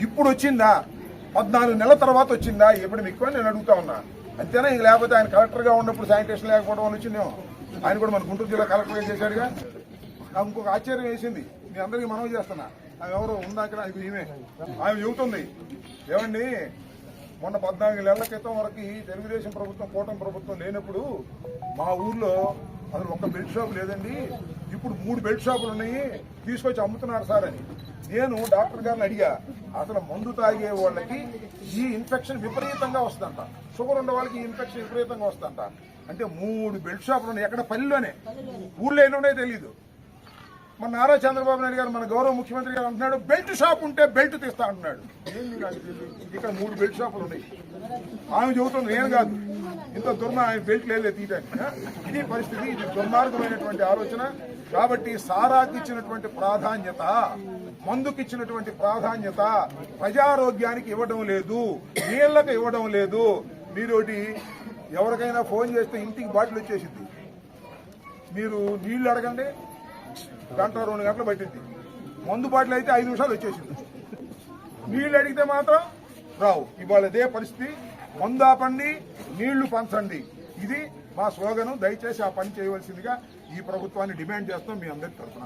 ఇప్పుడు వచ్చిందా? 14 నెలల తర్వాత వచ్చిందా ఇప్పుడు మీకు అని నేను అడుగుతా ఉన్నా. అంతేనా? ఇంక లేకపోతే ఆయన కలెక్టర్గా ఉన్నప్పుడు శానిటేషన్ లేకపోవడం వల్ల వచ్చిందేమో. ఆయన కూడా మన గుంటూరు జిల్లా కలెక్టర్గా చేశాడుగా. ఇంకొక ఆశ్చర్యం వేసింది, మీ అందరికీ మనవి చేస్తున్నా. ఆమె ఎవరు ఉందాక ఈమె ఆమె చెబుతుంది, ఏమండి మొన్న 14 నెలల క్రితం వరకు తెలుగుదేశం ప్రభుత్వం కూటమి ప్రభుత్వం లేనప్పుడు మా ఊర్లో అసలు ఒక్క బెల్ట్ షాప్ లేదండి, ఇప్పుడు 3 బెల్ట్ షాపులు ఉన్నాయి, తీసుకొచ్చి అమ్ముతున్నారు సార్ అని. నేను డాక్టర్ గారిని అడిగా, అసలు మందు తాగే వాళ్ళకి ఈ ఇన్ఫెక్షన్ విపరీతంగా వస్తుందంట, షుగర్ ఉన్న వాళ్ళకి ఈ ఇన్ఫెక్షన్ విపరీతంగా వస్తుందంట. అంటే 3 బెల్ట్ షాపులు ఉన్నాయి, ఎక్కడ పల్లెలోనే, ఊళ్ళో ఎన్ని ఉన్నాయో తెలియదు. మన నారా చంద్రబాబు నాయుడు గారు, మన గౌరవ ముఖ్యమంత్రి గారు అంటున్నాడు బెల్ట్ షాప్ ఉంటే బెల్ట్ తీస్తా అంటున్నాడు. ఏంది నాకు తెలియదు, ఇక్కడ 3 బెల్ట్ షాపులు ఉన్నాయి. ఆమె చెబుతుంది, నేను కాదు, ఇంత ఆయన బెల్ట్ లేదు తీయడానికి. ఇది పరిస్థితి, ఇది దుర్మార్గమైనటువంటి ఆలోచన. కాబట్టి సారాకి ఇచ్చినటువంటి ప్రాధాన్యత, మందుకి ఇచ్చినటువంటి ప్రాధాన్యత ప్రజారోగ్యానికి ఇవ్వడం లేదు, నీళ్లకు ఇవ్వడం లేదు. మీరోటి ఎవరికైనా ఫోన్ చేస్తే ఇంటికి బాటిల్ వచ్చేసింది, మీరు నీళ్లు అడగండి, 1-2 గంటలు పట్టింది. మందు బాటిల్ అయితే 5 నిమిషాలు వచ్చేసింది. నీళ్లు అడిగితే మాత్రం రావు. ఇవాళ ఇదే పరిస్థితి. మందు ఆపండి, నీళ్లు పంచండి, ఇది మా స్లోగను. దయచేసి ఆ పని చేయవలసిందిగా ఈ ప్రభుత్వాన్ని డిమాండ్ చేస్తాం మీ అందరి తరఫున.